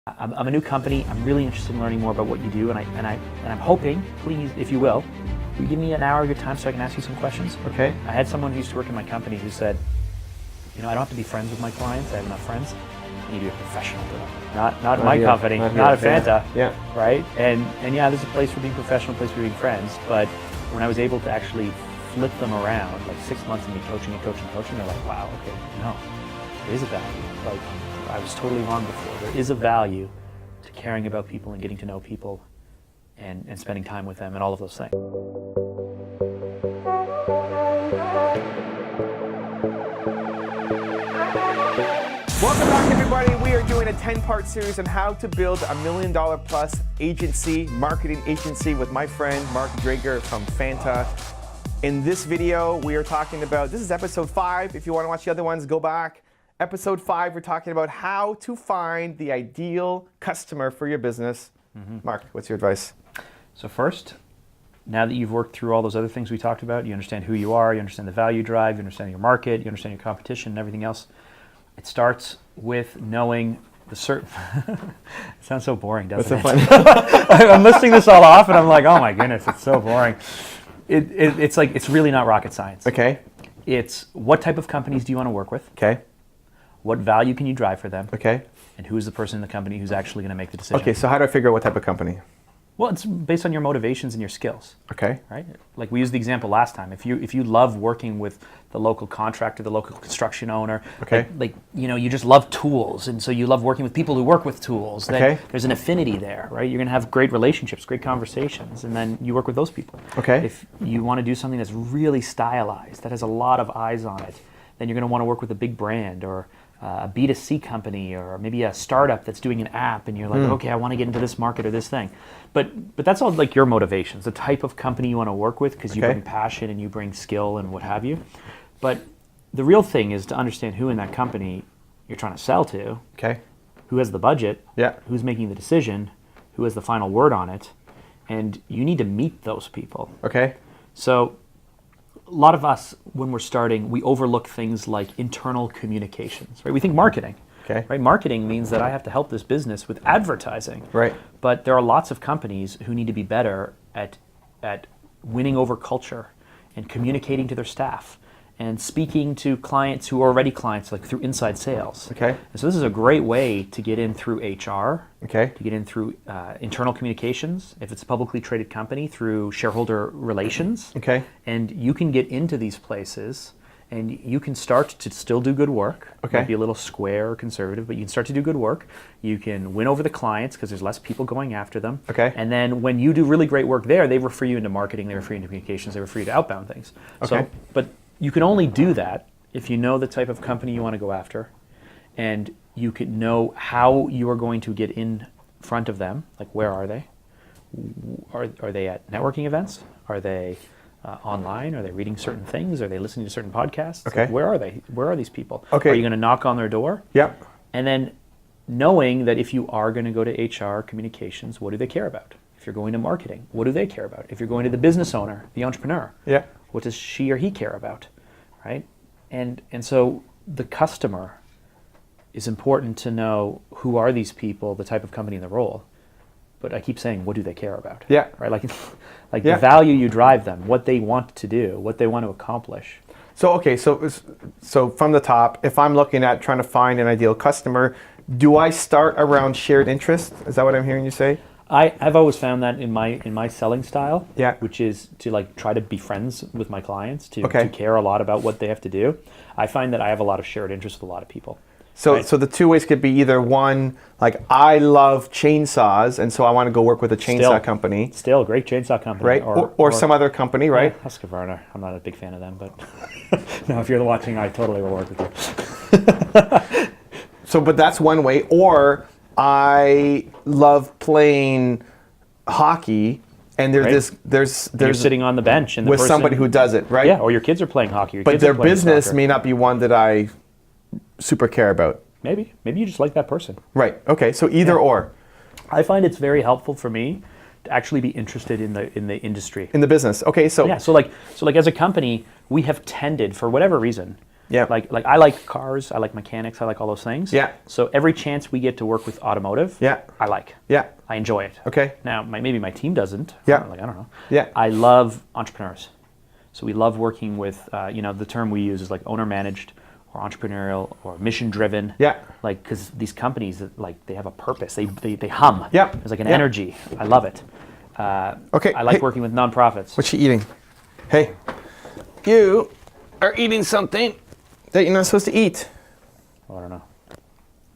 I'm a new company. I'm really interested in learning more about what you do, and I'm hoping, please, if you will you give me an hour of your time so I can ask you some questions? Okay. I had someone who used to work in my company who said, I don't have to be friends with my clients. I have enough friends. I need to be a professional to them. Not my company, not at Phanta. Yeah. Right? And yeah, there's a place for being professional, a place for being friends. But when I was able to actually flip them around, like 6 months of me coaching, they're like, wow, okay, no, there is a value. Like, I was totally wrong before. There is a value to caring about people and getting to know people and spending time with them and all of those things. Welcome back, everybody. We are doing a 10-part series on how to build $1 million plus agency, marketing agency with my friend Mark Drager from Phanta. In this video, we are talking about, this is episode 5. If you want to watch the other ones, go back. Episode 5, we're talking about how to find the ideal customer for your business. Mark, what's your advice? So first, now that you've worked through all those other things we talked about, you understand who you are, you understand the value drive, you understand your market, you understand your competition and everything else. It starts with knowing the certain... It sounds so boring, doesn't it? I'm listing this all off and I'm like, oh my goodness, it's so boring. It's like, it's really not rocket science. Okay. It's what type of companies do you want to work with? Okay. What value can you drive for them? Okay. And who is the person in the company who's actually going to make the decision? Okay, so how do I figure out what type of company? Well, it's based on your motivations and your skills. Okay. Right? Like we used the example last time. If you love working with the local contractor, the local construction owner, okay, like you just love tools, and so you love working with people who work with tools. Then okay, there's an affinity there, right? You're going to have great relationships, great conversations, and then you work with those people. Okay. If you want to do something that's really stylized, that has a lot of eyes on it, then you're going to want to work with a big brand or a B2C company or maybe a startup that's doing an app, and you're like, okay, I want to get into this market or this thing. But that's all like your motivations, the type of company you want to work with, because you bring passion and you bring skill and what have you. But the real thing is to understand who in that company you're trying to sell to, who has the budget, who's making the decision, who has the final word on it, and you need to meet those people. So a lot of us, when we're starting, we overlook things like internal communications, right? We think marketing, right? Marketing means that I have to help this business with advertising, right? But there are lots of companies who need to be better at winning over culture and communicating to their staff and speaking to clients who are already clients, like through inside sales. And so this is a great way to get in through HR, to get in through internal communications, if it's a publicly traded company, through shareholder relations. And you can get into these places and you can start to still do good work. Might be a little square or conservative, but you can start to do good work. You can win over the clients because there's less people going after them. And then when you do really great work there, they refer you into marketing, they refer you into communications, they refer you to outbound things. But you can only do that if you know the type of company you want to go after, and you can know how you are going to get in front of them. Like, where are they? Are they at networking events? Are they online? Are they reading certain things? Are they listening to certain podcasts? Like, where are they? Where are these people? Are you going to knock on their door? And then knowing that if you are going to go to HR communications, what do they care about? If you're going to marketing, what do they care about? If you're going to the business owner, the entrepreneur, what does she or he care about, right? And so the customer is important to know who are these people, the type of company and the role. But I keep saying, what do they care about? Right? Like the value you drive them, what they want to do, what they want to accomplish. So so from the top, if I'm looking at trying to find an ideal customer, do I start around shared interest? Is that what I'm hearing you say? I've always found that in my selling style, which is to like try to be friends with my clients, to care a lot about what they have to do. I find that I have a lot of shared interest with a lot of people. So the two ways could be either one, like I love chainsaws, and so I want to go work with a chainsaw company. Still a great chainsaw company. Right, or some other company, right? Husqvarna. I'm not a big fan of them, but no, if you're watching, I totally will work with you. So, but that's one way, or I love playing hockey, and there's you're sitting on the bench and with somebody who does it, right? Yeah, or your kids are playing hockey. But their business may not be one that I super care about. Maybe you just like that person. Right. Okay. So either or. I find it's very helpful for me to actually be interested in the industry. In the business. Okay. So yeah. So like as a company, we have tended, for whatever reason, Yeah. Like I like cars, I like mechanics, I like all those things. Yeah. So every chance we get to work with automotive, Yeah. I like. Yeah. I enjoy it. Okay. Now, maybe my team doesn't. Yeah. Like, I don't know. Yeah. I love entrepreneurs. So we love working with, the term we use is like owner-managed or entrepreneurial or mission-driven. Yeah. Like, because these companies, like, they have a purpose. They hum. Yeah. There's like an Yeah. energy. I love it. Okay. I like Hey. working with nonprofits. What you eating? Hey, you are eating something that you're not supposed to eat. Oh, I don't know.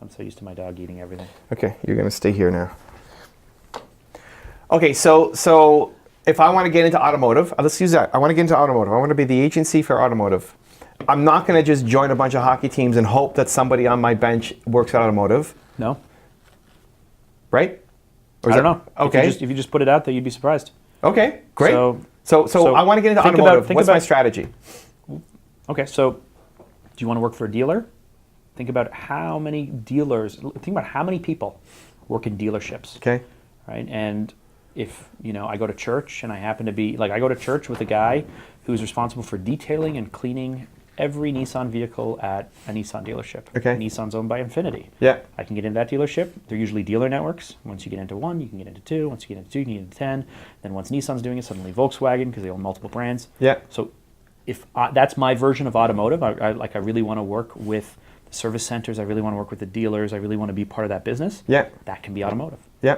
I'm so used to my dog eating everything. Okay, you're gonna stay here now. Okay, so if I want to get into automotive, let's use that. I want to get into automotive. I want to be the agency for automotive. I'm not going to just join a bunch of hockey teams and hope that somebody on my bench works at automotive, No? right? Or I is don't know. that- Okay. If you just put it out there, you'd be surprised. Okay, great. So I want to get into think automotive. think What's my about- strategy? Okay, so do you want to work for a dealer? Think about how many dealers, think about how many people work in dealerships. Okay. Right? And if, I go to church and I happen to be, I go to church with a guy who's responsible for detailing and cleaning every Nissan vehicle at a Nissan dealership. Okay. Nissan's owned by Infiniti. Yeah. I can get into that dealership. They're usually dealer networks. Once you get into one, you can get into two. Once you get into two, you can get into 10. Then once Nissan's doing it, suddenly Volkswagen, because they own multiple brands. Yeah. So if that's my version of automotive, I really want to work with the service centers. I really want to work with the dealers. I really want to be part of that business. Yeah. That can be automotive. Yeah.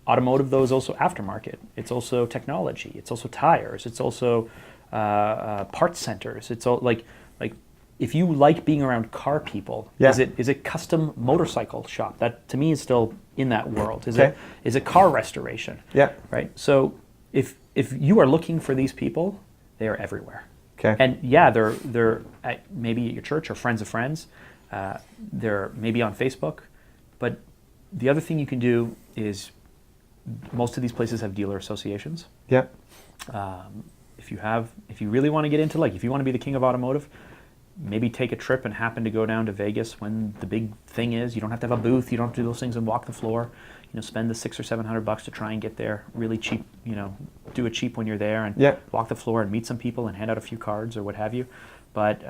Automotive, though, is also aftermarket. It's also technology. It's also tires. It's also parts centers. It's all like if you like being around car people, Yeah. is it custom motorcycle shop? That to me is still in that world. Okay. Is it car restoration? Yeah. Right. So if you are looking for these people, they are everywhere. Okay. And yeah, they're at maybe at your church or friends of friends. They're maybe on Facebook, but the other thing you can do is most of these places have dealer associations. Yeah. If you really want to get into if you want to be the king of automotive, maybe take a trip and happen to go down to Vegas when the big thing is. You don't have to have a booth. You don't have to do those things and walk the floor. Spend the $600 or $700 to try and get there really cheap. Do it cheap when you're there and Yeah. walk the floor and meet some people and hand out a few cards or what have you. But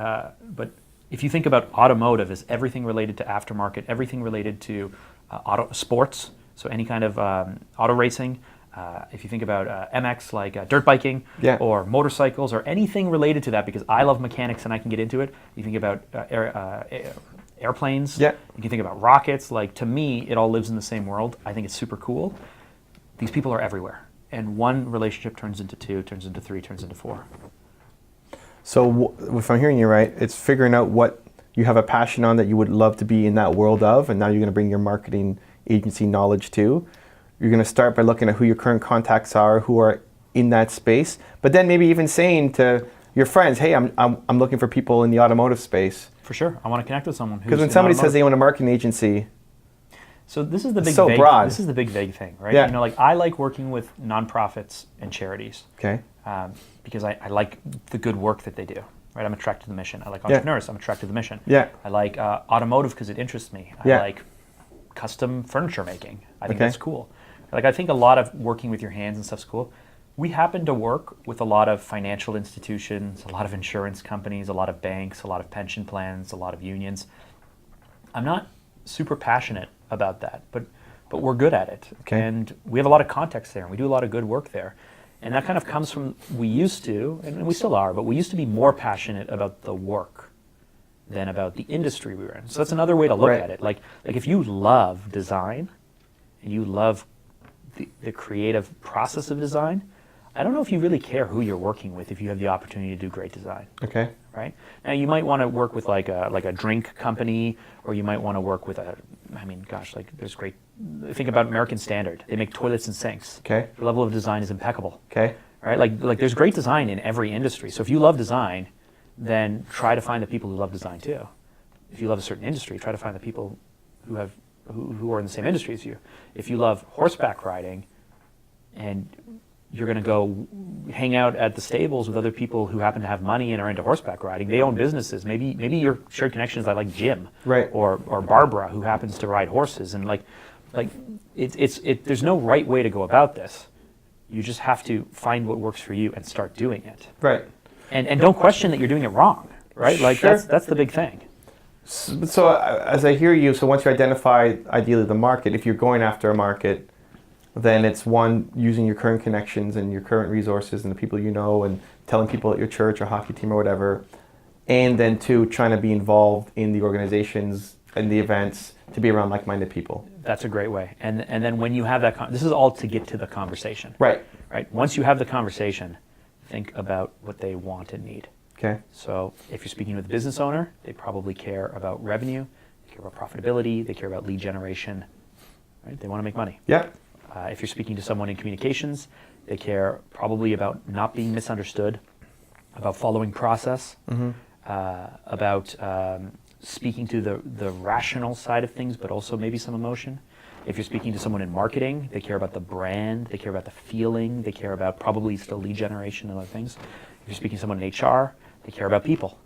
if you think about automotive as everything related to aftermarket, everything related to auto sports, so any kind of auto racing. If you think about MX, like dirt biking, Yeah. or motorcycles, or anything related to that, because I love mechanics and I can get into it. You think about airplanes. Yeah. You can think about rockets. To me, it all lives in the same world. I think it's super cool. These people are everywhere, and one relationship turns into two, turns into three, turns into four. So if I'm hearing you right, it's figuring out what you have a passion on that you would love to be in that world of, and now you're going to bring your marketing agency knowledge to. You're going to start by looking at who your current contacts are, who are in that space, but then maybe even saying to your friends, "Hey, I'm looking for people in the automotive space." For sure, I want to connect with someone. Because when somebody says they own a marketing agency, so this is the big so vague, broad. This is the big vague thing, right? Yeah. I like working with nonprofits and charities. Okay. Because I like the good work that they do. Right, I'm attracted to the mission. I like entrepreneurs. I'm attracted to the mission. Yeah. I like automotive because it interests me. I Yeah. like custom furniture making. I think Okay. that's cool. I think a lot of working with your hands and stuff's cool. We happen to work with a lot of financial institutions, a lot of insurance companies, a lot of banks, a lot of pension plans, a lot of unions. I'm not super passionate about that, but we're good at it. Okay. And we have a lot of contacts there, and we do a lot of good work there. And that kind of comes from, we used to, and we still are, but we used to be more passionate about the work than about the industry we were in. So that's another way to look Right. at it. Like if you love design and you love the creative process of design, I don't know if you really care who you're working with if you have the opportunity to do great design. Okay. Right? Now you might want to work with like a drink company, or you might want to work with there's great, think about American Standard. They make toilets and sinks. Okay. The level of design is impeccable. Okay. Right? Like there's great design in every industry. So if you love design, then try to find the people who love design too. If you love a certain industry, try to find the people who are in the same industry as you. If you love horseback riding and you're going to go hang out at the stables with other people who happen to have money and are into horseback riding, they own businesses. Maybe your shared connection is like Jim, Right. or Barbara, who happens to ride horses. And there's no right way to go about this. You just have to find what works for you and start doing it. Right. And don't question that you're doing it wrong. right? Like Sure. that's the big thing. So as I hear you, so once you identify ideally the market, if you're going after a market, then it's one, using your current connections and your current resources and the people you know and telling people at your church or hockey team or whatever. And then two, trying to be involved in the organizations and the events to be around like-minded people. That's a great way. And then when you have that, this is all to get to the conversation. Right. Right. Once you have the conversation, think about what they want and need. Okay. So if you're speaking with a business owner, they probably care about revenue, they care about profitability, they care about lead generation, right? They want to make money. Yeah. If you're speaking to someone in communications, they care probably about not being misunderstood, about following process, about speaking to the rational side of things, but also maybe some emotion. If you're speaking to someone in marketing, they care about the brand, they care about the feeling, they care about probably still lead generation and other things. If you're speaking to someone in HR, they care about people,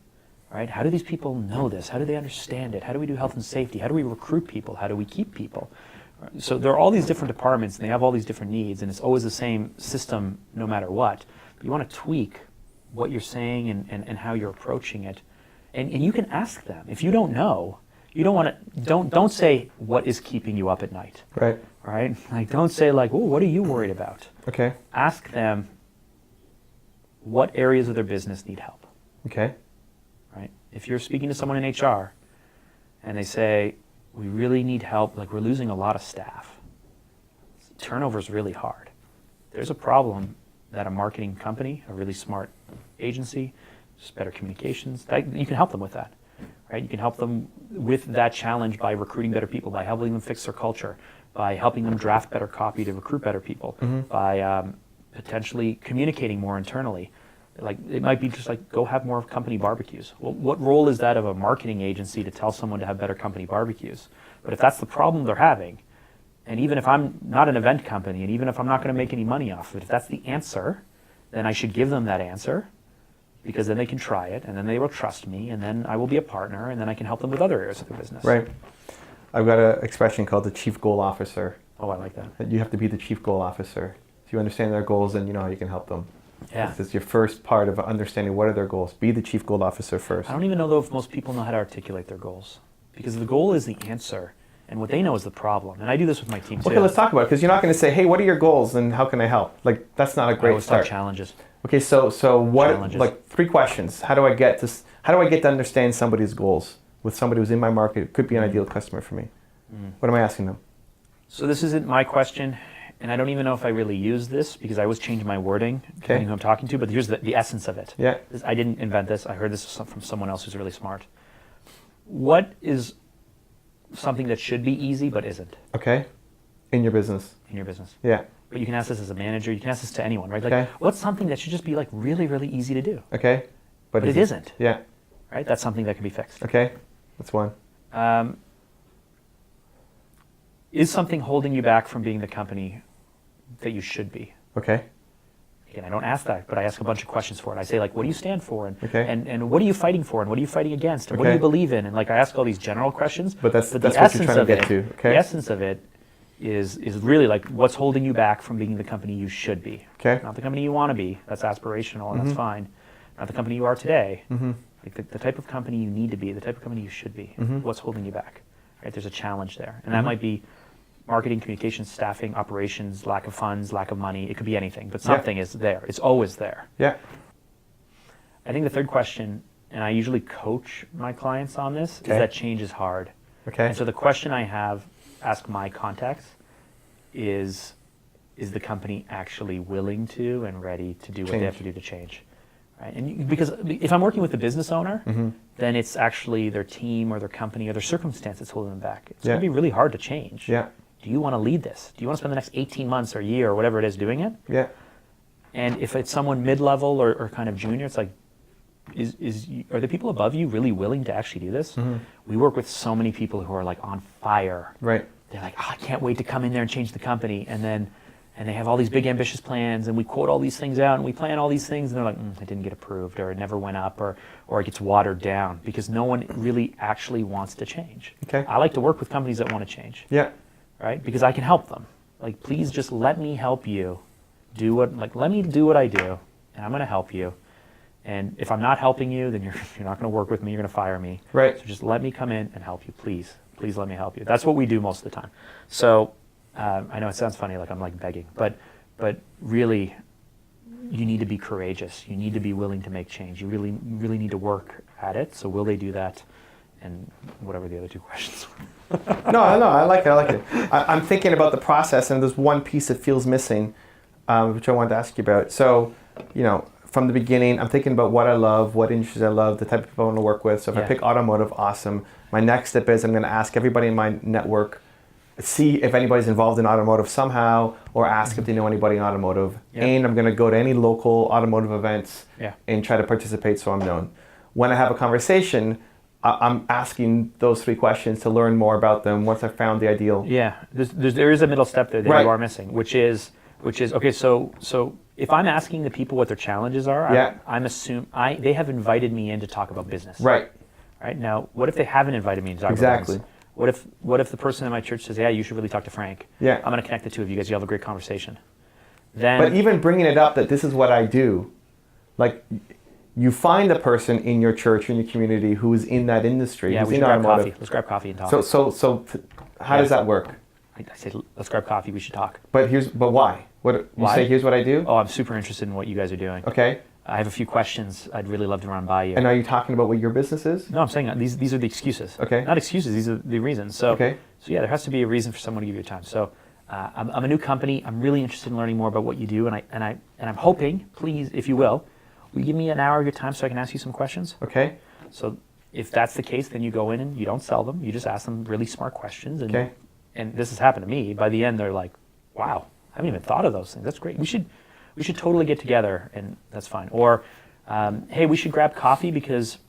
right? How do these people know this? How do they understand it? How do we do health and safety? How do we recruit people? How do we keep people? So there are all these different departments, and they have all these different needs, and it's always the same system no matter what. But you want to tweak what you're saying and how you're approaching it. And you can ask them. If you don't know, you don't want to, don't say, what is keeping you up at night? Right. Right? Like, don't say like, oh, what are you worried about? Okay. Ask them what areas of their business need help. Okay. Right? If you're speaking to someone in HR and they say, we really need help, like we're losing a lot of staff. Turnover is really hard. There's a problem that a marketing company, a really smart agency, just better communications, you can help them with that. Right? You can help them with that challenge by recruiting better people, by helping them fix their culture, by helping them draft better copy to recruit better people, by potentially communicating more internally. Like it might be just like, go have more company barbecues. Well, what role is that of a marketing agency to tell someone to have better company barbecues? But if that's the problem they're having, and even if I'm not an event company, and even if I'm not going to make any money off of it, if that's the answer, then I should give them that answer, because then they can try it, and then they will trust me, and then I will be a partner, and then I can help them with other areas of their business. Right. I've got an expression called the chief goal officer. Oh, I like that. That you have to be the chief goal officer. If you understand their goals, then you know how you can help them. Yeah. This is your first part of understanding what are their goals. Be the chief goal officer first. I don't even know though if most people know how to articulate their goals, because the goal is the answer, and what they know is the problem. And I do this with my team too. Okay, let's talk about it, because you're not going to say, hey, what are your goals and how can I help? Like, that's not a I great always start. talk challenges. Okay, so what, Challenges. like 3 questions. How do I get to understand somebody's goals with somebody who's in my market? It could be an ideal customer for me. What am I asking them? So this isn't my question, and I don't even know if I really use this, because I always change my wording depending who I'm talking to, but here's the essence of it. Yeah. I didn't invent this. I heard this from someone else who's really smart. What is something that should be easy but isn't Okay. In your business. in your business? Yeah. But you can ask this as a manager. You can ask this to anyone, right? Like, Okay. what's something that should just be like really, really easy to do? Okay. But it isn't. Yeah. Right? That's something that can be fixed. Okay. That's one. Is something holding you back from being the company that you should be? Okay. Again, I don't ask that, but I ask a bunch of questions for it. I say, like, what do you stand for? Okay. And what are you fighting for? And what are you fighting against? And what do Okay. you believe in? And like, I ask all these general questions. But that's the what you're essence trying to of get it, to. Okay. The essence of it is really like, what's holding you back from being the company you should be? Okay. Not the company you want to be. That's aspirational, and that's fine. Not the company you are today. Like the type of company you need to be, the type of company you should be. What's holding you back? Right? There's a challenge there, and that might be marketing, communications, staffing, operations, lack of funds, lack of money. It could be anything, but something is there. It's always there. Yeah. I think the third question, and I usually coach my clients on this, is Okay. that change is hard. Okay. And so the question I ask my contacts is the company actually willing to and ready to do what they have to do to change? Right? And because if I'm working with a business owner, then it's actually their team or their company or their circumstances holding them back. It's going to be really hard to change. Yeah. Do you want to lead this? Do you want to spend the next 18 months or a year or whatever it is doing it? Yeah. And if it's someone mid-level or kind of junior, it's like, are the people above you really willing to actually do this? We work with so many people who are like on fire. Right. They're like, I can't wait to come in there and change the company. And they have all these big ambitious plans, and we quote all these things out, and we plan all these things, and they're like, it didn't get approved, or it never went up, or it gets watered down, because no one really actually wants to change. Okay. I like to work with companies that want to change. Yeah. Right? Because I can help them. Like, please just let me help you let me do what I do, and I'm going to help you. And if I'm not helping you, then you're not going to work with me. You're going to fire me. Right. So just let me come in and help you, please. Please let me help you. That's what we do most of the time. So I know it sounds funny, like I'm like begging, but really, you need to be courageous. You need to be willing to make change. You really need to work at it. So will they do that? And whatever the other two questions were. No, I like it. I'm thinking about the process, and there's one piece that feels missing, which I wanted to ask you about. So, from the beginning, I'm thinking about what I love, what industries I love, the type of people I want to work with. So if I pick automotive, awesome. My next step is I'm going to ask everybody in my network, see if anybody's involved in automotive somehow, or ask if they know anybody in automotive. And I'm going to go to any local automotive events and try to participate so I'm known. When I have a conversation, I'm asking those 3 questions to learn more about them once I've found the ideal. Yeah, there is a middle step there that you are missing, which is okay. So if I'm asking the people what their challenges are, I'm assuming they have invited me in to talk about business. Right. Right. Now, what if they haven't invited me to talk about business? What if the person in my church says, "Yeah, you should really talk to Frank. Yeah. I'm going to connect the two of you guys. You have a great conversation." Then, but even bringing it up that this is what I do, like. You find a person in your church, in your community, who is in that industry. Yeah, we should grab coffee. Let's grab coffee and talk. So how does that work? I said, let's grab coffee. We should talk. But why? Why? Say, here's what I do? Oh, I'm super interested in what you guys are doing. Okay. I have a few questions I'd really love to run by you. And are you talking about what your business is? No, I'm saying these are the excuses. Okay. Not excuses. These are the reasons. So, okay. So yeah, there has to be a reason for someone to give you time. So I'm a new company. I'm really interested in learning more about what you do, and I'm hoping, please, if you will you give me an hour of your time so I can ask you some questions? Okay. So if that's the case, then you go in and you don't sell them. You just ask them really smart questions. And, and this has happened to me. By the end, they're like, wow, I haven't even thought of those things. That's great. We should totally get together, and that's fine. Or, hey, we should grab coffee because,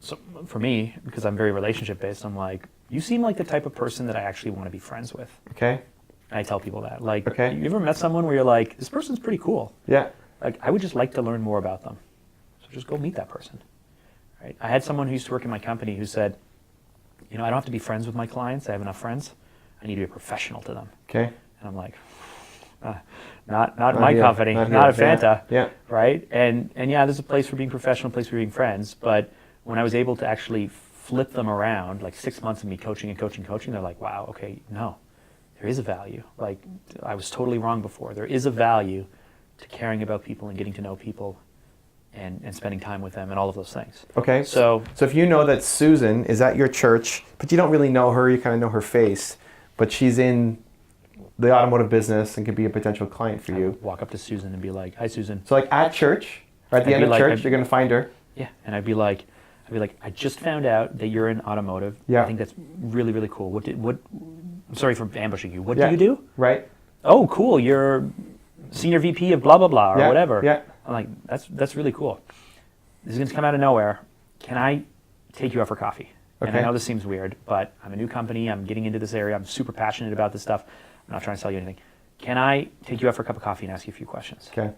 so for me, because I'm very relationship-based, I'm like, you seem like the type of person that I actually want to be friends with. Okay. And I tell people that. Like, you ever met someone where you're like, this person's pretty cool? Yeah. Like, I would just like to learn more about them. So just go meet that person. Right? I had someone who used to work in my company who said, I don't have to be friends with my clients. I have enough friends. I need to be a professional to them. Okay. And I'm like, not my company, not at Phanta. Yeah. Right? And yeah, there's a place for being professional, a place for being friends. But when I was able to actually flip them around, like 6 months of me coaching, they're like, wow, okay, no, there is a value. Like, I was totally wrong before. There is a value to caring about people and getting to know people and spending time with them and all of those things. Okay. So if you know that Susan is at your church, but you don't really know her, you kind of know her face, but she's in the automotive business and could be a potential client for you. Walk up to Susan and be like, hi, Susan. So like at church, or at the end of church, you're going to find her. Yeah. And I'd be like, I just found out that you're in automotive. Yeah. I think that's really, really cool. I'm sorry for ambushing you. What do you do? Right. Oh, cool. You're senior VP of blah, blah, blah, or whatever. Yeah. I'm like, that's really cool. This is going to come out of nowhere. Can I take you out for coffee? Okay. And I know this seems weird, but I'm a new company. I'm getting into this area. I'm super passionate about this stuff. I'm not trying to sell you anything. Can I take you out for a cup of coffee and ask you a few questions? Okay.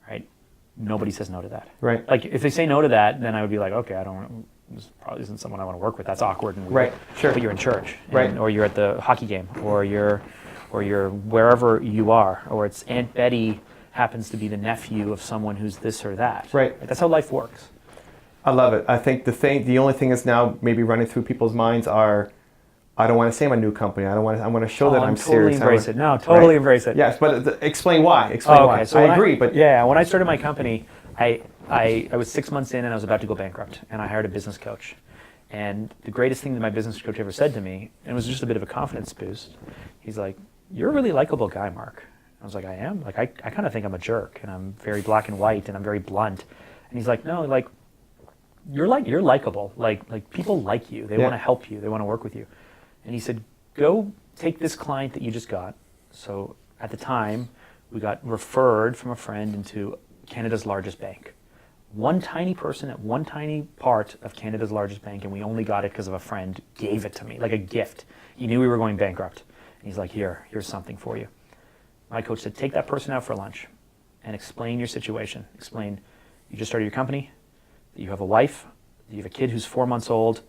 Right? Nobody says no to that. Right. Like, if they say no to that, then I would be like, okay, this probably isn't someone I want to work with. That's awkward and weird. Right. Sure. But you're in church. Right. Or you're at the hockey game, or you're wherever you are, or it's Aunt Betty happens to be the nephew of someone who's this or that. Right. That's how life works. I love it. I think the only thing that's now maybe running through people's minds are, I don't want to say I'm a new company. I want to show that I'm totally serious. Embrace it. No, totally embrace it. Yes, but explain why. Why. So I agree, but yeah, when I started my company, I was 6 months in and I was about to go bankrupt, and I hired a business coach. And the greatest thing that my business coach ever said to me, and it was just a bit of a confidence boost, he's like, "You're a really likable guy, Mark." I was like, "I am? Like, I kind of think I'm a jerk, and I'm very black and white, and I'm very blunt." And he's like, "No, like, you're likable. Like people like you. They want to help you. They want to work with you." And he said, "Go take this client that you just got." So at the time, we got referred from a friend into Canada's largest bank. One tiny person at one tiny part of Canada's largest bank, and we only got it because of a friend gave it to me, like a gift. He knew we were going bankrupt. And he's like, here's something for you. My coach said, take that person out for lunch and explain your situation. Explain, you just started your company, that you have a wife, that you have a kid who's 4 months old,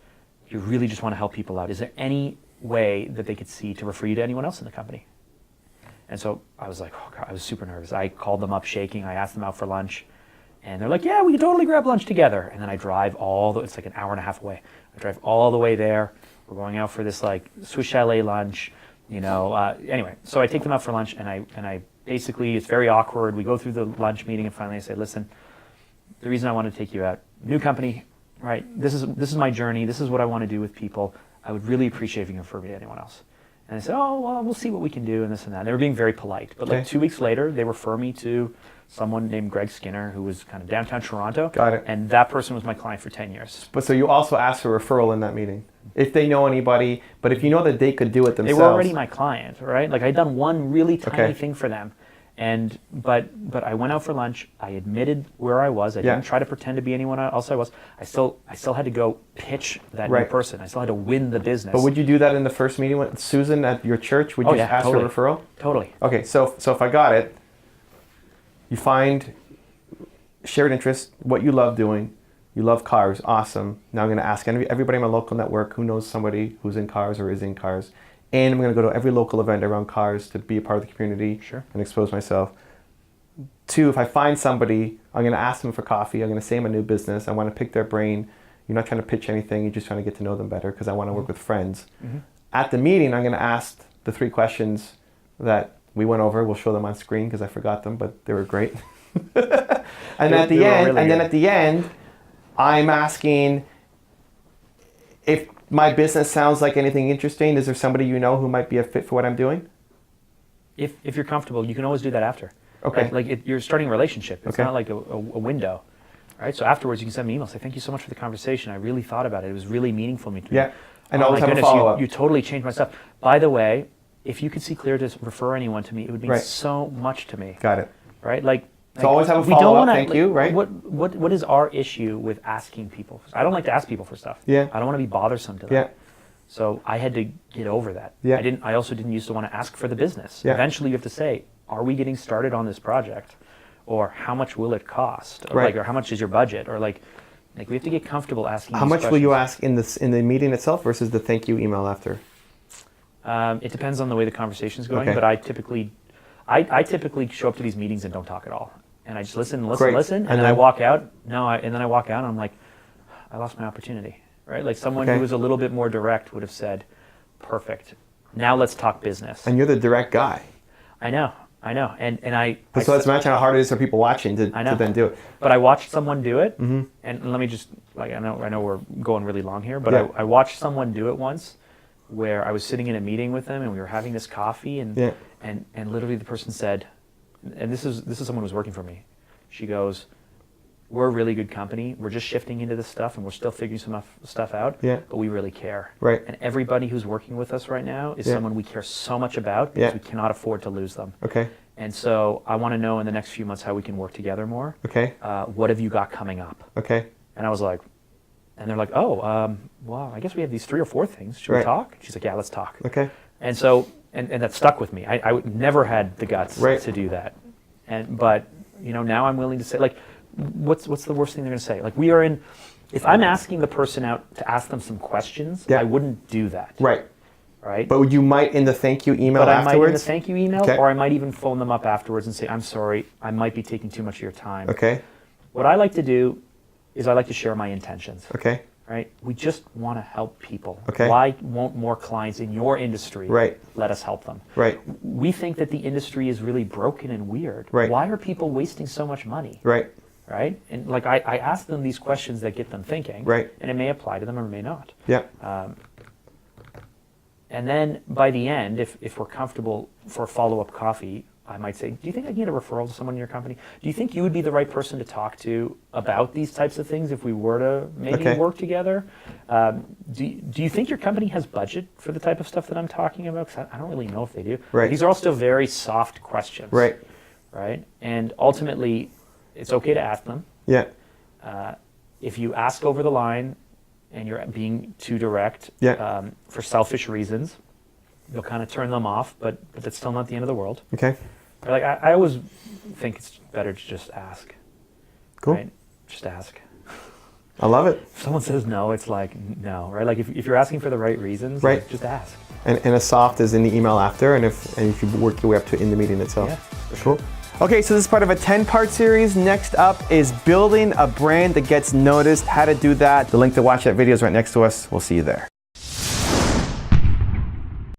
you really just want to help people out. Is there any way that they could see to refer you to anyone else in the company? And so I was like, oh God, I was super nervous. I called them up shaking. I asked them out for lunch. And they're like, yeah, we can totally grab lunch together. And then I drive it's like an hour and a half away. I drive all the way there. We're going out for this like Swiss Chalet lunch, anyway. So I take them out for lunch, and I basically, it's very awkward. We go through the lunch meeting, and finally I say, listen, the reason I want to take you out, new company, right? This is my journey. This is what I want to do with people. I would really appreciate if you can refer me to anyone else. And I said, oh, well, we'll see what we can do, and this and that. They were being very polite. But like 2 weeks later, they refer me to someone named Greg Skinner, who was kind of downtown Toronto. Got it. And that person was my client for 10 years. But so you also asked for a referral in that meeting, if they know anybody, but if you know that they could do it themselves. They were already my client, right? Like I'd done one really tiny thing for them. But I went out for lunch. I admitted where I was. I didn't try to pretend to be anyone else I was. I still had to go pitch that new person. I still had to win the business. But would you do that in the first meeting with Susan at your church? Would you ask totally. for a referral? Totally. Okay, so if I got it, you find shared interest, what you love doing. You love cars, awesome. Now I'm going to ask everybody in my local network who knows somebody who's in cars or is in cars. And I'm going to go to every local event around cars to be a part of the community and expose myself. 2, if I find somebody, I'm going to ask them for coffee. I'm going to say I'm a new business. I want to pick their brain. You're not trying to pitch anything. You're just trying to get to know them better because I want to work with friends. At the meeting, I'm going to ask the 3 questions that we went over. We'll show them on screen because I forgot them, but they were great. And at the end, I'm asking if my business sounds like anything interesting. Is there somebody you know who might be a fit for what I'm doing? If you're comfortable, you can always do that after. Okay. Like you're starting a relationship. It's not like a window, right? So afterwards, you can send me emails. Say, thank you so much for the conversation. I really thought about it. It was really meaningful to me. Yeah. And oh always my have goodness, a follow-up. you totally changed my stuff. By the way, if you could see clear to refer anyone to me, it would mean so much to me. Got it. Right? So always have a follow-up, thank you, right? What is our issue with asking people? I don't like to ask people for stuff. Yeah. I don't want to be bothersome to them. Yeah. So I had to get over that. Yeah. I also didn't used to want to ask for the business. Yeah. Eventually you have to say, are we getting started on this project? Or how much will it cost? Or or how much is your budget? Or like we have to get comfortable asking How much questions. will you ask in the meeting itself versus the thank you email after? It depends on the way the conversation's going, Okay. but I typically show up to these meetings and don't talk at all. And I just listen, and then I walk out. And then I walk out and I'm like, I lost my opportunity. Right? Like someone who was a little bit more direct would have said, perfect. Now let's talk business. And you're the direct guy. I know. And so let's imagine how hard it is for people watching to then do it. But I watched someone do it, and let me just, I know we're going really long here, but I watched someone do it once where I was sitting in a meeting with them and we were having this coffee and literally the person said, and this is someone who's working for me. She goes, we're a really good company. We're just shifting into this stuff and we're still figuring some stuff out, but we really care. Right. And everybody who's working with us right now is someone we care so much about because we cannot afford to lose them. Okay. And so I want to know in the next few months how we can work together more. Okay. What have you got coming up? Okay. And I was like, and they're like, oh, well, I guess we have these 3 or 4 things. Should we talk? She's like, yeah, let's talk. Okay. And so, and that stuck with me. I would never had the guts to do that. But now I'm willing to say, like, what's the worst thing they're going to say? Like, we are in, if I'm asking the person out to ask them some questions, I wouldn't do that. Right. Right? But you might in the thank you email afterwards? I might in the thank you email, or I might even phone them up afterwards and say, I'm sorry, I might be taking too much of your time. Okay. What I like to do is I like to share my intentions. Okay. Right? We just want to help people. Okay. Why won't more clients in your industry let us help them? Right. We think that the industry is really broken and weird. Right. Why are people wasting so much money? Right. Right? And like I ask them these questions that get them thinking. Right. And it may apply to them or it may not. Yeah. And then by the end, if we're comfortable for a follow-up coffee, I might say, do you think I can get a referral to someone in your company? Do you think you would be the right person to talk to about these types of things if we were to maybe work together? Do you think your company has budget for the type of stuff that I'm talking about? Because I don't really know if they do. Right. These are all still very soft questions. Right. Right? And ultimately, it's okay to ask them. Yeah. If you ask over the line and you're being too direct for selfish reasons, you'll kind of turn them off, but that's still not the end of the world. Okay. Like I always think it's better to just ask. Cool. Right? Just ask. I love it. If someone says no, it's like no, right? Like if you're asking for the right reasons, right, like, just ask. And a soft is in the email after, and if you work your way up to in the meeting itself. Yeah. Cool. Okay, so this is part of a 10-part series. Next up is building a brand that gets noticed. How to do that. The link to watch that video is right next to us. We'll see you there.